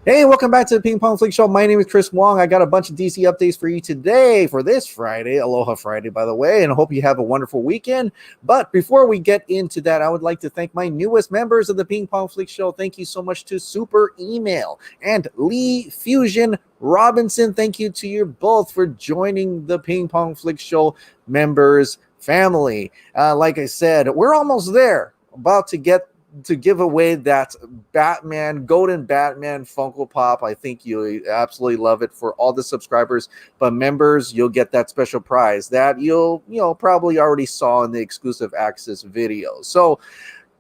Hey, welcome back to the Ping Pong Flix Show. My name is Chris Wong. I got a bunch of DC updates for you today for this Friday. Aloha Friday, by the way, and I hope you have a wonderful weekend. But before we get into that, I would like to thank my newest members of the Ping Pong Flix Show. Thank you so much to Super Email and Lee Fusion Robinson. Thank you to you both for joining the Ping Pong Flix Show members family. Like I said, we're almost there. About to give away that Golden Batman Funko Pop. I think you'll absolutely love it for all the subscribers, but members, you'll get that special prize that you'll probably already saw in the exclusive access video. So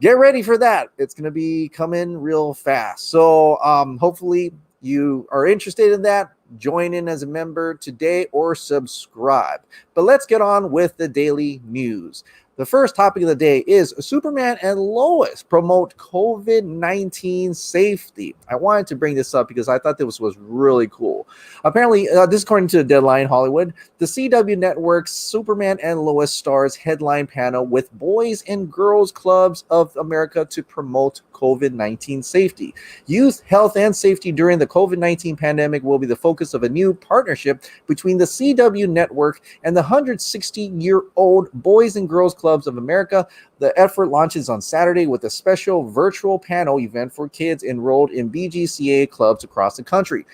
get ready for that. It's going to be coming real fast. So hopefully you are interested in that. Join in as a member today or subscribe. But let's get on with the daily news. The first topic of the day is Superman and Lois promote COVID-19 safety. I wanted to bring this up because I thought this was really cool. Apparently, this according to Deadline Hollywood, the CW network's Superman and Lois stars headline panel with Boys and Girls Clubs of America to promote COVID-19 safety. Youth, health, and safety during the COVID-19 pandemic will be the focus of a new partnership between the CW network and the 160-year-old Boys and Girls Clubs of America. The effort launches on Saturday with a special virtual panel event for kids enrolled in BGCA clubs across the country.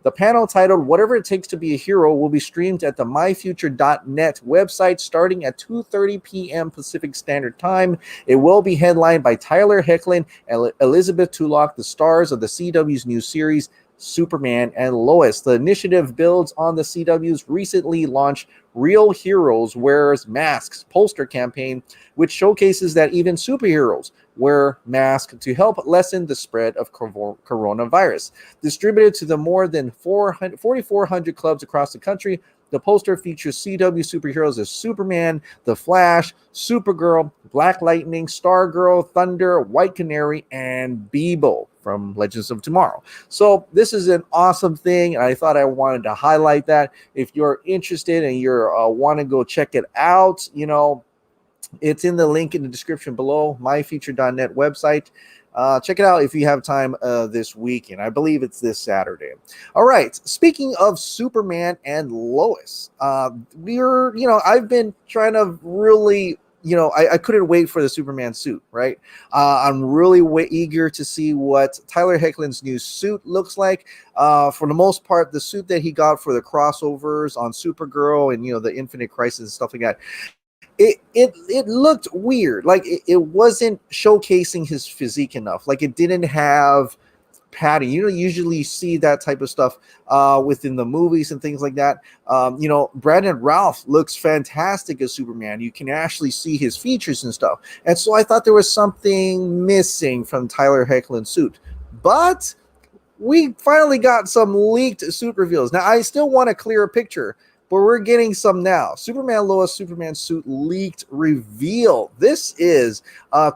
The panel, titled Whatever It Takes to Be a Hero, will be streamed at the myfuture.net website starting at 2:30 p.m. Pacific Standard Time. It will be headlined by Tyler Hoechlin and Elizabeth Tulloch, the stars of the CW's new series, Superman and Lois. The initiative builds on the CW's recently launched Real Heroes Wears Masks poster campaign, which showcases that even superheroes wear masks to help lessen the spread of coronavirus. Distributed to the more than 4,400 clubs across the country, the poster features CW superheroes as Superman, The Flash, Supergirl, Black Lightning, Stargirl, Thunder, White Canary, and Beeble from Legends of Tomorrow. So this is an awesome thing, and I thought I wanted to highlight that. If you're interested and you're want to go check it out, it's in the link in the description below, myfuture.net website. Check it out if you have time this weekend. I believe it's this Saturday. All right. Speaking of Superman and Lois, I've been trying to really, I couldn't wait for the Superman suit, right? I'm really eager to see what Tyler Hoechlin's new suit looks like. For the most part, the suit that he got for the crossovers on Supergirl and, the Infinite Crisis and stuff like that, it looked weird. Like it wasn't showcasing his physique enough. Like it didn't have padding. You usually see that type of stuff within the movies and things like that. Brandon Routh looks fantastic as Superman. You can actually see his features and stuff. And so I thought there was something missing from Tyler Hoechlin's suit. But we finally got some leaked suit reveals. Now, I still want a clearer picture, but we're getting some now. Superman Lois Superman suit leaked reveal. This is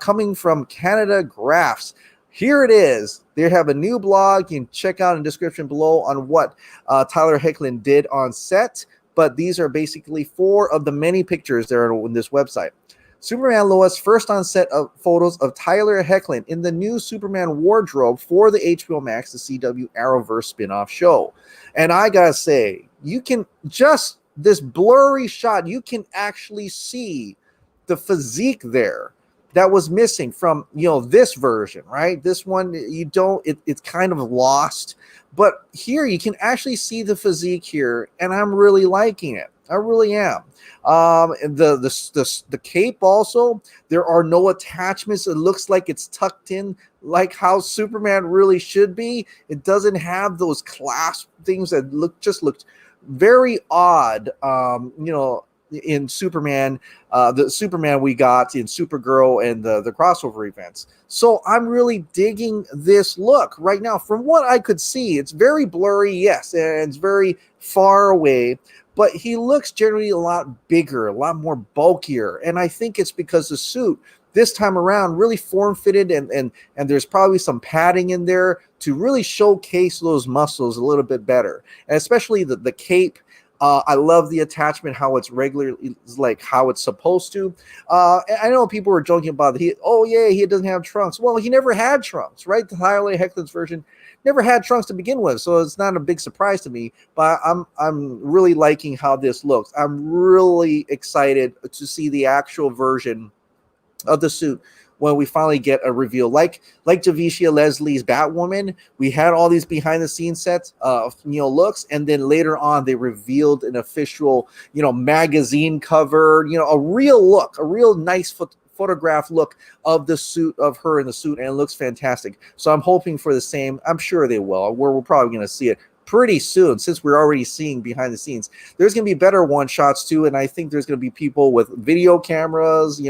coming from Canada Graphs. Here it is. They have a new blog. You can check out in the description below on what Tyler Hoechlin did on set. But these are basically 4 of the many pictures that are on this website. Superman Lois first on set of photos of Tyler Hoechlin in the new Superman wardrobe for the HBO Max, the CW Arrowverse spinoff show. And I gotta say, you can just this blurry shot, you can actually see the physique there that was missing from this version, right? This one you don't, it's kind of lost, but here you can actually see the physique here, and I'm really liking it. I really am. And the cape also, there are no attachments. It looks like it's tucked in like how Superman really should be. It doesn't have those clasp things that looked very odd. In Superman, the Superman we got in Supergirl and the crossover events. So I'm really digging this look right now. From what I could see, it's very blurry, yes, and it's very far away, but he looks generally a lot bigger, a lot more bulkier. And I think it's because the suit this time around really form-fitted, and there's probably some padding in there to really showcase those muscles a little bit better. And especially the cape, I love the attachment, how it's regularly, like how it's supposed to. I know people were joking about he doesn't have trunks. Well, he never had trunks, right? The Tyler Hoechlin's version never had trunks to begin with, so it's not a big surprise to me. But I'm really liking how this looks. I'm really excited to see the actual version of the suit when we finally get a reveal, like Javicia Leslie's Batwoman. We had all these behind the scenes sets, looks, and then later on they revealed an official, magazine cover, a real nice photograph look of the suit, of her in the suit, and it looks fantastic. So I'm hoping for the same. I'm sure they will. We're probably going to see it pretty soon, since we're already seeing behind the scenes. There's going to be better one shots too, and I think there's going to be people with video cameras,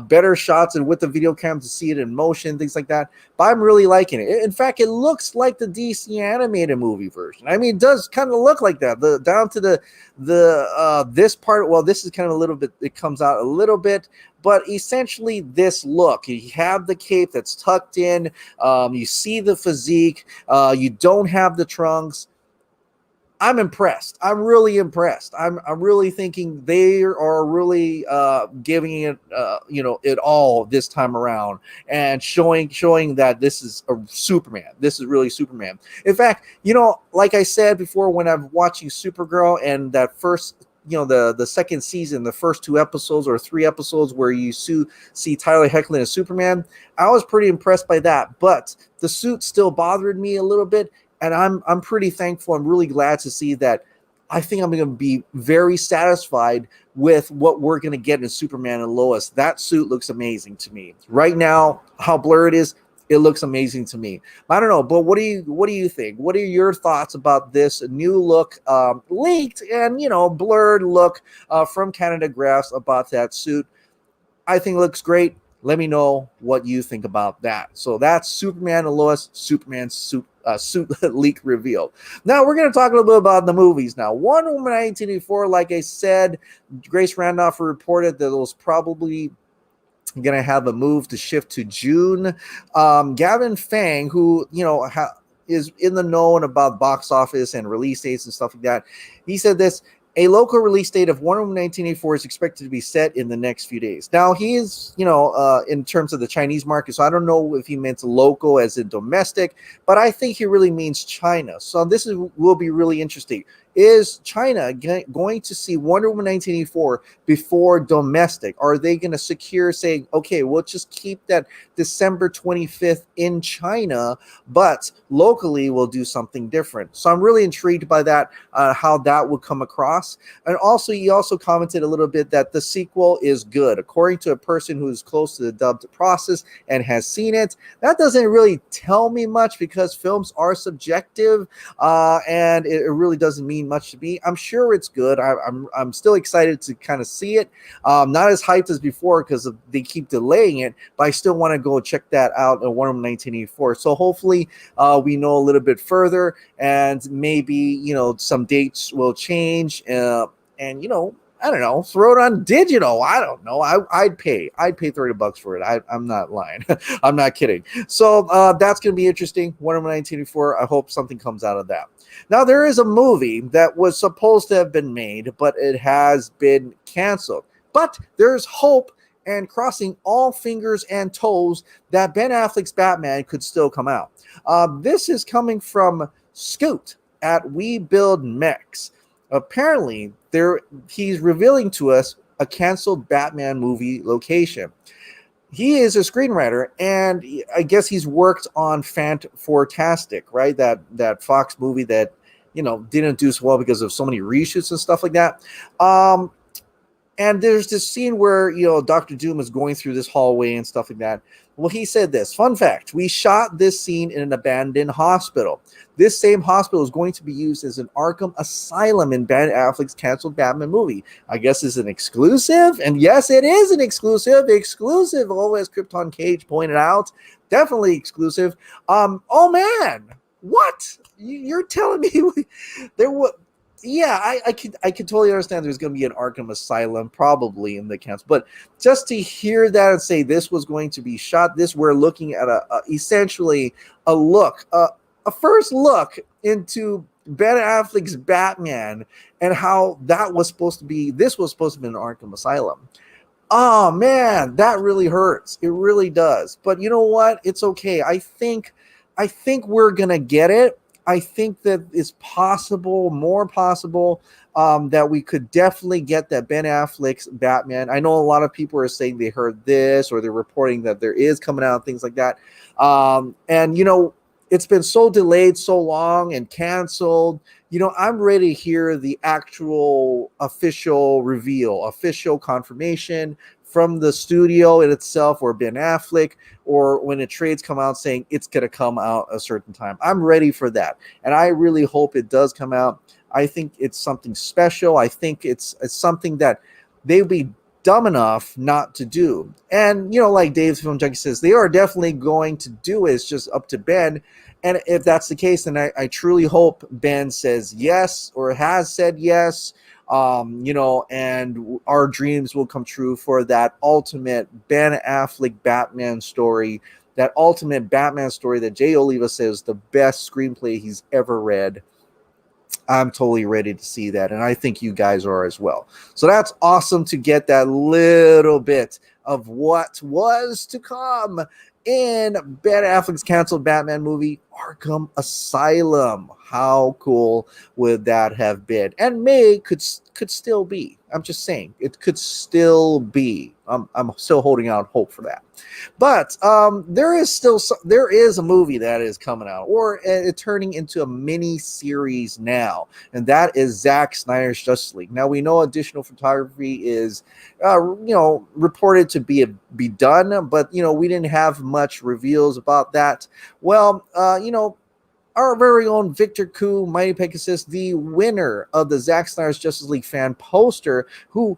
better shots and with the video cam to see it in motion, things like that. But I'm really liking it. In fact, it looks like the DC animated movie version. I mean, it does kind of look like that. Down to the this part. Well, this is kind of a little bit. It comes out a little bit, but essentially this look. You have the cape that's tucked in. You see the physique. You don't have the trunks. I'm impressed. I'm really impressed. I'm really thinking they are really giving it, it all this time around, and showing that this is a Superman. This is really Superman. In fact, like I said before, when I'm watching Supergirl and that first, the second season, the first 2 episodes or 3 episodes where you see Tyler Hoechlin as Superman, I was pretty impressed by that. But the suit still bothered me a little bit. And I'm pretty thankful. I'm really glad to see that. I think I'm going to be very satisfied with what we're going to get in Superman and Lois. That suit looks amazing to me. Right now, how blurred it is, it looks amazing to me. I don't know, but what do you think? What are your thoughts about this new look, leaked and blurred look from Canada Graphs about that suit? I think it looks great. Let me know what you think about that. So that's Superman and Lois, Superman suit leak reveal. Now we're going to talk a little bit about the movies now. Wonder Woman 1984, like I said, Grace Randolph reported that it was probably going to have a move to shift to June. Gavin Fang, who, is in the know about box office and release dates and stuff like that, he said this: a local release date of Wonder Woman 1984 is expected to be set in the next few days. Now, he is, in terms of the Chinese market, so I don't know if he meant local as in domestic, but I think he really means China. So this will be really interesting. Is China going to see Wonder Woman 1984 before domestic? Are they going to secure saying, okay, we'll just keep that December 25th in China, but locally we'll do something different? So I'm really intrigued by that, how that would come across. And also, he also commented a little bit that the sequel is good. According to a person who is close to the dubbed process and has seen it, that doesn't really tell me much because films are subjective, and it really doesn't mean much to me. I'm sure it's good. I'm still excited to kind of see it. Not as hyped as before because they keep delaying it, but I still want to go check that out in Wonder Woman 1984. So hopefully we know a little bit further, and maybe some dates will change, and I don't know, throw it on digital. I don't know. I'd pay $30 for it. I'm not lying. I'm not kidding. So that's going to be interesting. Wonder Woman 1984. I hope something comes out of that. Now, there is a movie that was supposed to have been made, but it has been canceled. But there's hope, and crossing all fingers and toes that Ben Affleck's Batman could still come out. This is coming from Scoot at We Build Mechs. Apparently, he's revealing to us a canceled Batman movie location. He is a screenwriter, and I guess he's worked on Fantastic, right? That Fox movie that didn't do so well because of so many reshoots and stuff like that. And there's this scene where Dr. Doom is going through this hallway and stuff like that. Well, he said this. Fun fact: we shot this scene in an abandoned hospital. This same hospital is going to be used as an Arkham Asylum in Ben Affleck's canceled Batman movie. I guess it's an exclusive, and yes, it is an exclusive. Exclusive, as Krypton Cage pointed out. Definitely exclusive. Oh man, what? You're telling me there was? Yeah, I could totally understand there's going to be an Arkham Asylum probably in the cancel, but just to hear that and say this was going to be shot, we're looking at essentially a first look into Ben Affleck's Batman, and how that was supposed to be, this was supposed to be an Arkham Asylum. Oh man, that really hurts. It really does. But you know what? It's okay. I think we're gonna get it. I think that it's possible, more possible, that we could definitely get that Ben Affleck's Batman. I know a lot of people are saying they heard this, or they're reporting that there is coming out, things like that. And it's been so delayed so long and canceled. I'm ready to hear the actual official reveal, official confirmation from the studio in itself, or Ben Affleck, or when the trades come out saying it's going to come out a certain time. I'm ready for that. And I really hope it does come out. I think it's something special. I think it's something that they'd be dumb enough not to do. And, like Dave's Film Junkie says, they are definitely going to do it. It's just up to Ben. And if that's the case, then I truly hope Ben says yes, or has said yes, and our dreams will come true for that ultimate Ben Affleck Batman story, that ultimate Batman story that Jay Oliva says is the best screenplay he's ever read. I'm totally ready to see that, and I think you guys are as well. So that's awesome to get that little bit of what was to come in Ben Affleck's canceled Batman movie, Arkham Asylum. How cool would that have been? And could still be. I'm just saying, it could still be. I'm still holding out hope for that. But there is a movie that is coming out, or turning into a mini series now, and that is Zack Snyder's Justice League. Now we know additional photography is, reported to be done, but we didn't have much reveals about that. Well, our very own Victor Koo, Mighty Pegasus, the winner of the Zack Snyder's Justice League fan poster, who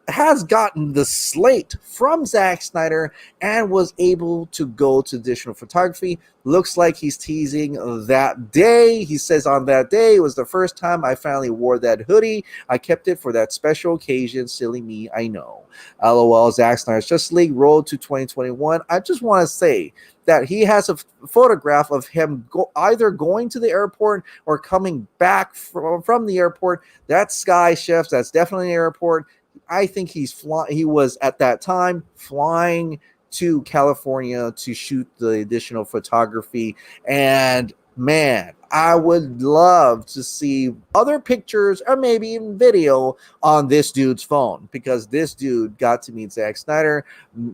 has gotten the slate from Zack Snyder and was able to go to additional photography. Looks like he's teasing that day. He says on that day, it was the first time I finally wore that hoodie. I kept it for that special occasion. Silly me, I know. LOL, Zack Snyder's Justice League, road to 2021. I just want to say that he has a photograph of him either going to the airport or coming back from the airport. That's Sky Chefs. That's definitely an airport. I think he was at that time flying to California to shoot the additional photography. And man, I would love to see other pictures or maybe even video on this dude's phone, because this dude got to meet Zack Snyder,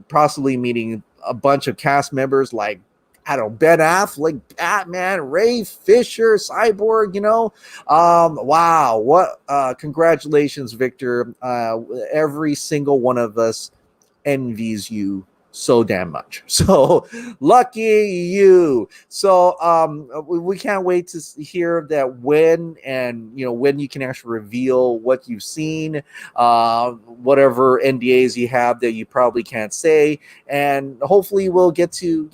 possibly meeting a bunch of cast members like, I don't know, Ben Affleck, Batman, Ray Fisher, Cyborg, wow. What, congratulations, Victor. Every single one of us envies you so damn much. So lucky you. So we can't wait to hear that when you can actually reveal what you've seen, whatever NDAs you have that you probably can't say, and hopefully we'll get to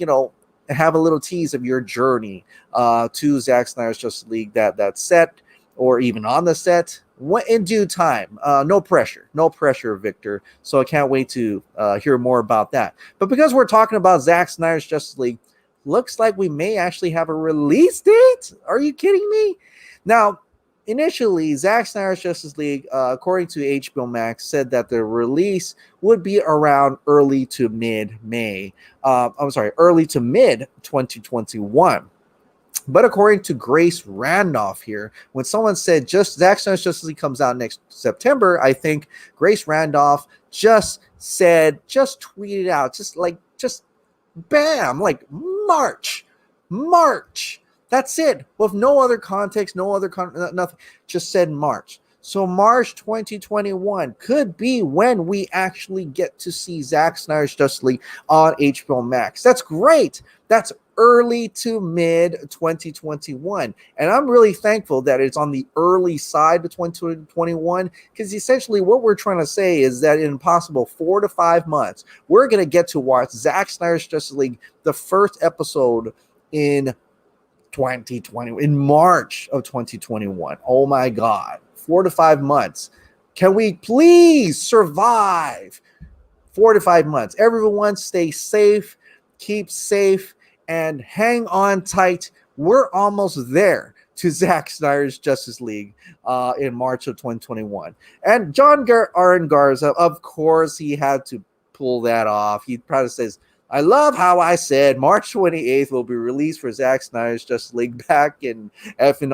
have a little tease of your journey to Zack Snyder's Justice League, that set, or even on the set, in due time. No pressure, Victor. So I can't wait to hear more about that. But because we're talking about Zack Snyder's Justice League, looks like we may actually have a release date. Are you kidding me? Now, initially, Zack Snyder's Justice League, according to HBO Max, said that the release would be around early to mid 2021. But according to Grace Randolph here, when someone said Zack Snyder's Justice League comes out next September, I think Grace Randolph just tweeted out, just bam, like March. That's it, with no other context, nothing. Just said March. So March 2021 could be when we actually get to see Zack Snyder's Justice League on HBO Max. That's great. That's early to mid 2021. And I'm really thankful that it's on the early side of 2021, because essentially what we're trying to say is that in possible 4 to 5 months, we're going to get to watch Zack Snyder's Justice League, the first episode in 2020, in March of 2021. Oh my God, 4 to 5 months. Can we please survive 4 to 5 months? Everyone stay safe, keep safe, and hang on tight. We're almost there to Zack Snyder's Justice League in March of 2021. And John Aaron Garza, of course, he had to pull that off. He probably says, I love how I said March 28th will be released for Zack Snyder's Justice League back in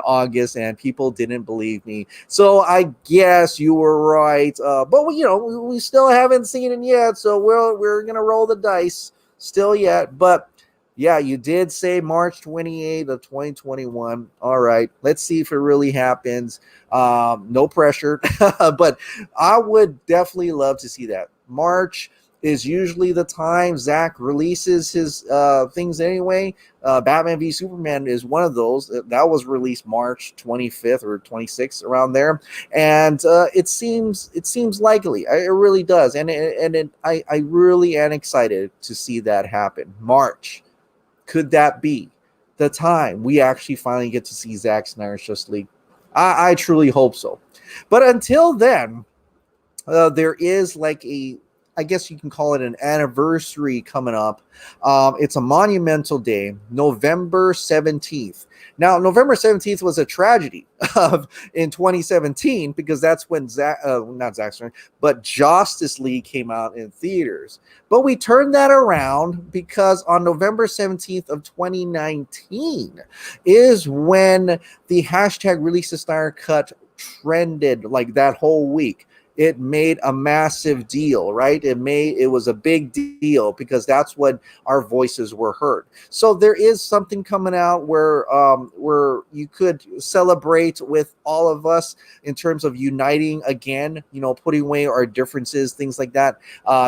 August, and people didn't believe me. So I guess you were right. But we still haven't seen it yet, so we're gonna roll the dice still yet. But yeah, you did say March 28th of 2021. All right, let's see if it really happens. No pressure, but I would definitely love to see that. March is usually the time Zack releases his things anyway. Batman v Superman is one of those. That was released March 25th or 26th, around there. And it seems likely. It really does. And I really am excited to see that happen. March. Could that be the time we actually finally get to see Zack Snyder's Justice League? I truly hope so. But until then, there is I guess you can call it an anniversary coming up. It's a monumental day, November 17th. Now, November 17th was a tragedy in 2017 because that's when not Zack Snyder, but Justice League came out in theaters. But we turned that around because on November 17th of 2019 is when the hashtag Release the Snyder Cut trended like that whole week. It made a massive deal, right? It was a big deal because that's when our voices were heard. So there is something coming out where you could celebrate with all of us in terms of uniting again, putting away our differences, things like that.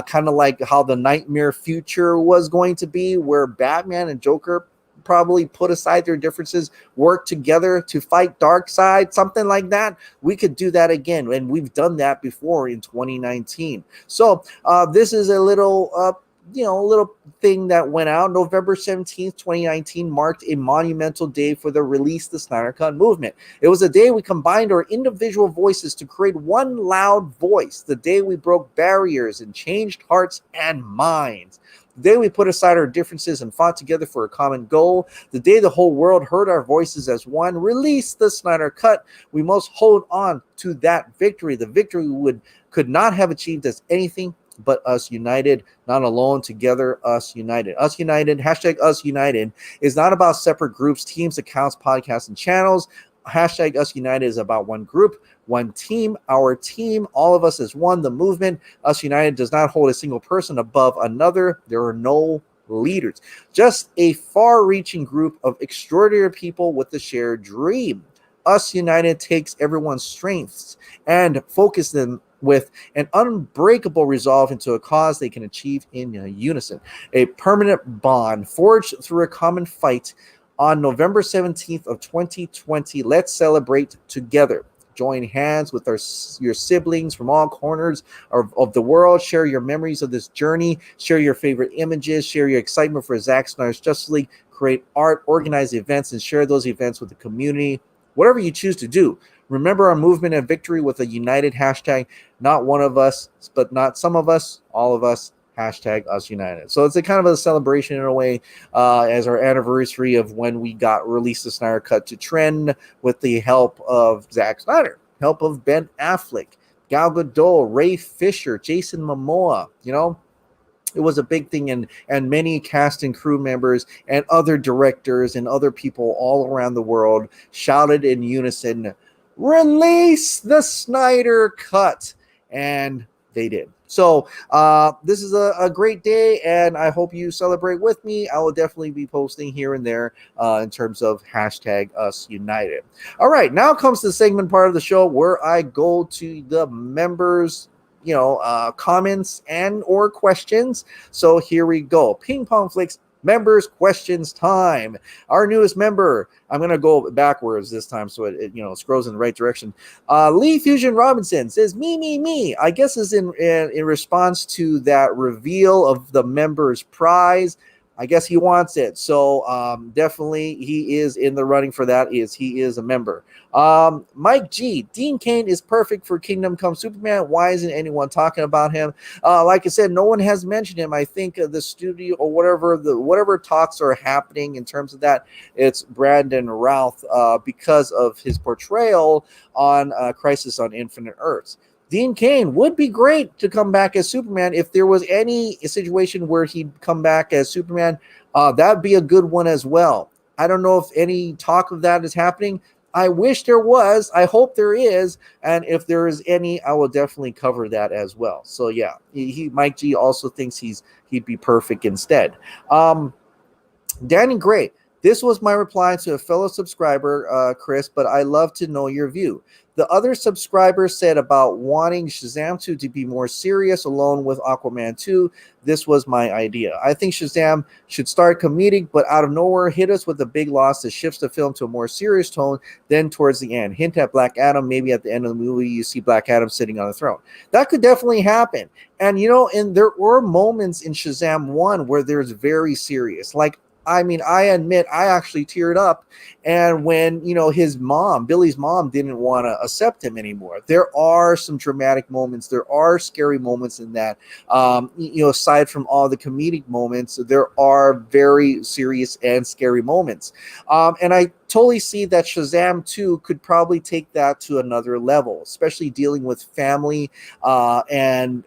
Kind of like how the nightmare future was going to be, where Batman and Joker probably put aside their differences, work together to fight Darkseid, something like that. We could do that again, and we've done that before in 2019. So this is a little little thing that went out. November 17th, 2019 marked a monumental day for the Release the Snyder Cut movement. It was a day we combined our individual voices to create one loud voice, the day we broke barriers and changed hearts and minds. The day we put aside our differences and fought together for a common goal. The day the whole world heard our voices as one. Release the Snyder Cut. We must hold on to that victory. The victory we could not have achieved as anything but us united, not alone, together, us united. Us united, hashtag us united, is not about separate groups, teams, accounts, podcasts, and channels. Hashtag us united is about one group, one team, our team, all of us as one, the movement. Us united does not hold a single person above another. There are no leaders, just a far-reaching group of extraordinary people with a shared dream. Us united takes everyone's strengths and focuses them with an unbreakable resolve into a cause they can achieve in unison. A permanent bond forged through a common fight. On November 17th of 2020, let's celebrate together. Join hands with your siblings from all corners of the world. Share your memories of this journey. Share your favorite images. Share your excitement for Zack Snyder's Justice League. Create art, organize events, and share those events with the community. Whatever you choose to do. Remember our movement and victory with a united hashtag. Not one of us, but not some of us, all of us. Hashtag us united. So it's a kind of a celebration in a way as our anniversary of when we got Release the Snyder Cut to trend with the help of Zack Snyder, help of Ben Affleck, Gal Gadot, Ray Fisher, Jason Momoa. It was a big thing, and many cast and crew members and other directors and other people all around the world shouted in unison, "Release the Snyder Cut," and they did. So this is a great day, and I hope you celebrate with me. I will definitely be posting here and there in terms of hashtag us united. All right, now comes the segment part of the show where I go to the members, comments and or questions. So here we go. Ping Pong Flix members questions time. Our newest member, I'm going to go backwards this time so it scrolls in the right direction. Lee Fusion Robinson says, me. I guess is in response to that reveal of the members prize. I guess he wants it. So definitely he is in the running for that. He is a member. Mike G. Dean Cain is perfect for Kingdom Come Superman. Why isn't anyone talking about him? Like I said, no one has mentioned him. I think the studio or whatever talks are happening in terms of that, it's Brandon Routh because of his portrayal on Crisis on Infinite Earths. Dean Cain would be great to come back as Superman. If there was any situation where he'd come back as Superman, that'd be a good one as well. I don't know if any talk of that is happening. I wish there was. I hope there is. And if there is any, I will definitely cover that as well. So yeah, Mike G also thinks he'd be perfect instead. Danny Gray. This was my reply to a fellow subscriber, Chris, but I love to know your view. The other subscriber said about wanting Shazam 2 to be more serious along with Aquaman 2. This was my idea. I think Shazam should start comedic, but out of nowhere hit us with a big loss that shifts the film to a more serious tone, then towards the end. Hint at Black Adam, maybe at the end of the movie you see Black Adam sitting on the throne. That could definitely happen. And, and there were moments in Shazam 1 where there's very serious. Like, I mean, I admit I actually teared up, and when his mom, Billy's mom, didn't want to accept him anymore. There are some dramatic moments. There are scary moments in that. Aside from all the comedic moments, there are very serious and scary moments. And I totally see that Shazam 2 could probably take that to another level, especially dealing with family and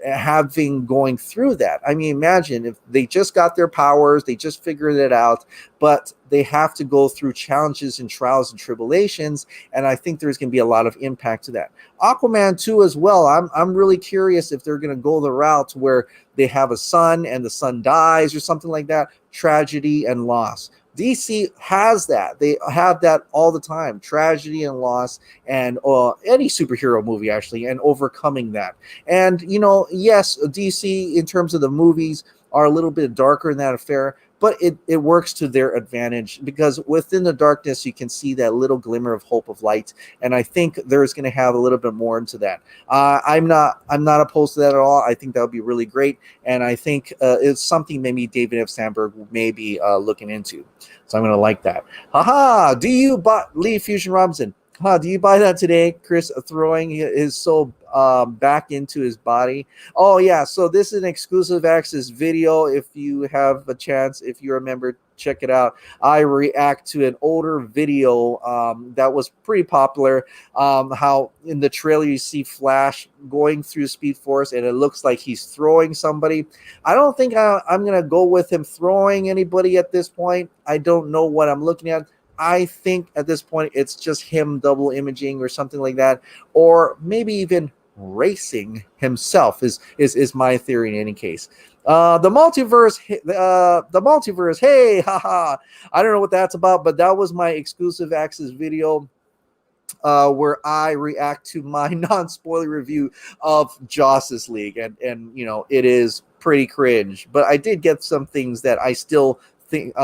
going through that. I mean, imagine if they just got their powers, they just figured it out, but they have to go through challenges and trials and tribulations, and I think there's going to be a lot of impact to that. Aquaman 2 as well. I'm really curious if they're going to go the route where they have a son and the son dies or something like that. Tragedy and loss. DC has that. They have that all the time. Tragedy and loss, and any superhero movie actually, and overcoming that. And yes, DC in terms of the movies are a little bit darker in that affair, but it works to their advantage because within the darkness you can see that little glimmer of hope of light, and I think there's going to have a little bit more into that. I'm not opposed to that at all. I think that would be really great, and I think it's something maybe David F. Sandberg may be looking into. So I'm going to like that. Haha! Do you buy Lee Fusion Robinson? Do you buy that today? Chris throwing his soul back into his body. Oh yeah, so this is an exclusive access video. If you have a chance, if you remember, check it out. I react to an older video that was pretty popular. How in the trailer you see Flash going through Speed Force and it looks like he's throwing somebody. I don't think I'm gonna go with him throwing anybody at this point. I don't know what I'm looking at. I think at this point it's just him double imaging or something like that, or maybe even racing himself is my theory in any case. The multiverse, hey, haha. I don't know what that's about, but that was my exclusive access video where I react to my non-spoiler review of Justice League, and it is pretty cringe, but I did get some things that I still think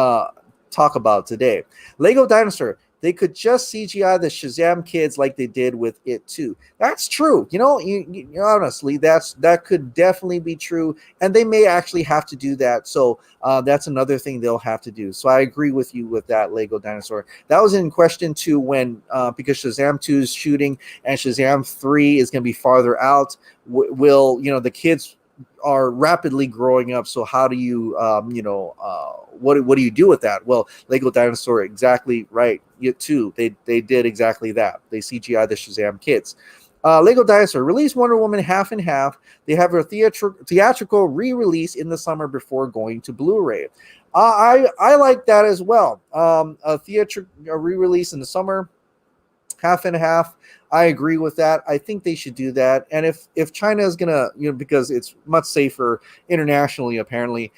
talk about today. Lego Dinosaur, they could just CGI the Shazam kids like they did with It too. That's true. Honestly, that could definitely be true, and they may actually have to do that. So that's another thing they'll have to do. So I agree with you with that, Lego Dinosaur. That was in question too when because Shazam 2 is shooting and Shazam 3 is going to be farther out. Will the kids are rapidly growing up, so how do you what do you do with that? Well, Lego Dinosaur, exactly right. You too, they did exactly that. They CGI the Shazam kids. Lego Dinosaur released Wonder Woman half and half. They have a theatrical re-release in the summer before going to Blu-ray. I like that as well. A theatrical re-release in the summer, half and half. I agree with that. I think they should do that. And if China is gonna, because it's much safer internationally, apparently,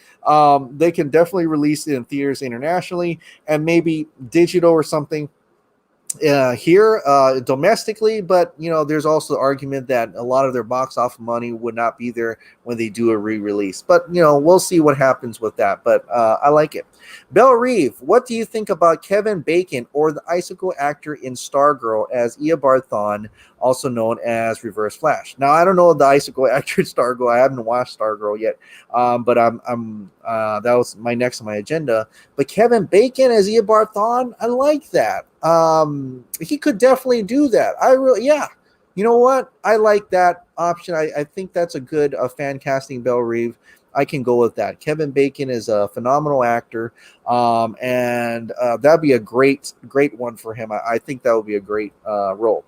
they can definitely release it in theaters internationally and maybe digital or something. here domestically, but there's also the argument that a lot of their box office money would not be there when they do a re-release. But we'll see what happens with that. But I like it. Belle Reeve, what do you think about Kevin Bacon or the icicle actor in Stargirl as Eobard Thawne, also known as Reverse Flash? Now I don't know the icicle actor in Stargirl. I haven't watched Stargirl yet, but I'm that was my next on my agenda. But Kevin Bacon as Eobard Thawne, I like that. He could definitely do that. Yeah. You know what? I like that option. I think that's a good fan casting, Belle Reeve. I can go with that. Kevin Bacon is a phenomenal actor, and that'd be a great one for him. I think that would be a great role.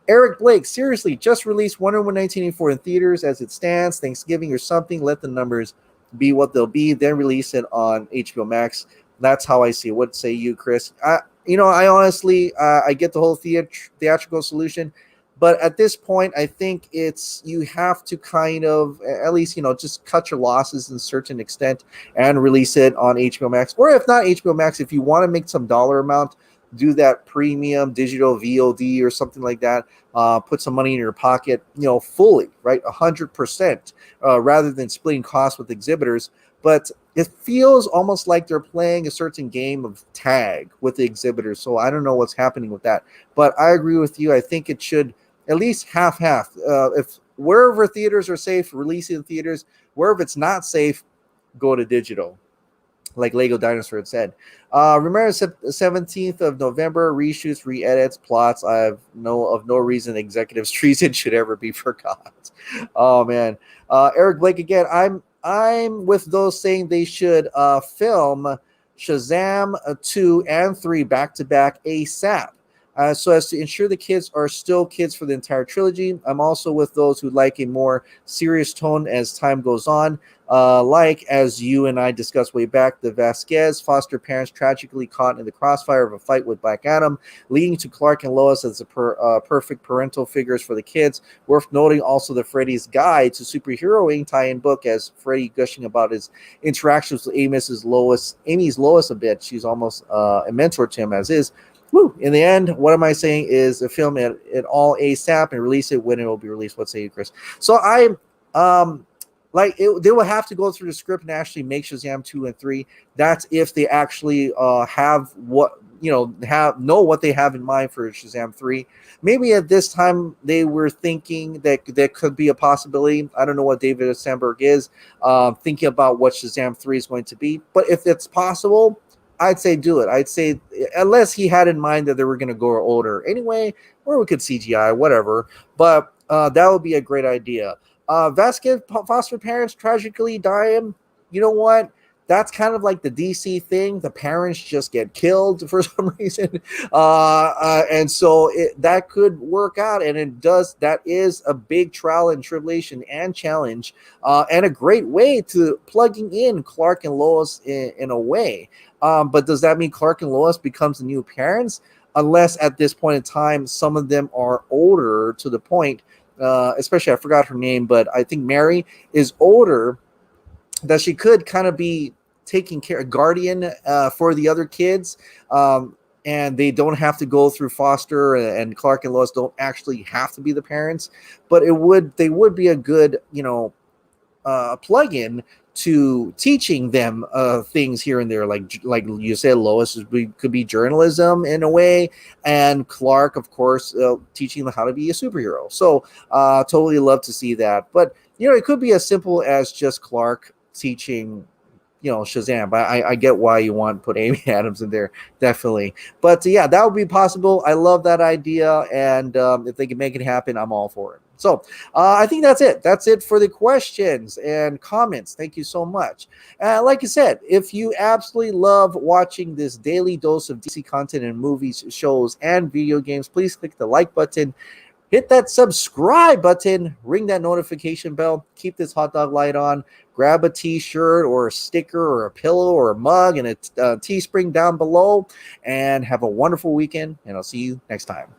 Eric Blake, seriously, just released Wonder Woman 1984 in theaters as it stands. Thanksgiving or something. Let the numbers be what they'll be. Then release it on HBO Max. That's how I see it. What say you, Chris? I honestly, I get the whole theatrical solution. But at this point, I think you have to kind of at least, just cut your losses in a certain extent and release it on HBO Max. Or if not HBO Max, if you want to make some dollar amount, do that premium digital VOD or something like that. Put some money in your pocket, fully, right? 100%, rather than splitting costs with exhibitors. But it feels almost like they're playing a certain game of tag with the exhibitors. So I don't know what's happening with that. But I agree with you. I think it should at least half. If wherever theaters are safe, release it in theaters. Wherever it's not safe, go to digital, like Lego Dinosaur had said. Remember 17th of November, reshoots, re-edits, plots. I have no reason executives' treason should ever be forgot. Oh man. Eric Blake again. I'm with those saying they should film Shazam 2 and 3 back-to-back ASAP. So as to ensure the kids are still kids for the entire trilogy. I'm also with those who like a more serious tone as time goes on. Like, as you and I discussed way back, the Vasquez foster parents tragically caught in the crossfire of a fight with Black Adam, leading to Clark and Lois as the perfect parental figures for the kids. Worth noting also the Freddy's Guide to Superheroing tie-in book, as Freddy gushing about his interactions with Amy's Lois a bit. She's almost a mentor to him, as is. Woo. In the end, what am I saying is film it all ASAP and release it when it will be released. What say you, Chris? So they will have to go through the script and actually make Shazam 2 and 3. That's if they actually have what know what they have in mind for Shazam 3. Maybe at this time they were thinking that there could be a possibility. I don't know what David Sandberg is thinking about what Shazam 3 is going to be. But if it's possible, I'd say do it. I'd say unless he had in mind that they were going to go older anyway, or we could CGI, whatever. But that would be a great idea. Vasquez foster parents tragically dying. You know what? That's kind of like the DC thing. The parents just get killed for some reason. And so that could work out. And it does. That is a big trial and tribulation and challenge, and a great way to plugging in Clark and Lois in a way. But does that mean Clark and Lois becomes the new parents? Unless at this point in time, some of them are older to the point, especially I forgot her name, but I think Mary is older, that she could kind of be taking care, guardian for the other kids, and they don't have to go through foster, and Clark and Lois don't actually have to be the parents, but they would be a good plug-in to teaching them things here and there, like you said, Lois could be journalism in a way, and Clark, of course, teaching them how to be a superhero. So totally love to see that. But it could be as simple as just Clark teaching Shazam. But I get why you want to put Amy Adams in there, definitely. But yeah, that would be possible. I love that idea, and if they can make it happen, I'm all for it. So I think that's it. That's it for the questions and comments. Thank you so much. Like I said, if you absolutely love watching this daily dose of DC content and movies, shows, and video games, please click the like button. Hit that subscribe button, ring that notification bell, keep this hot dog light on, grab a t-shirt or a sticker or a pillow or a mug and a Teespring down below, and have a wonderful weekend, and I'll see you next time.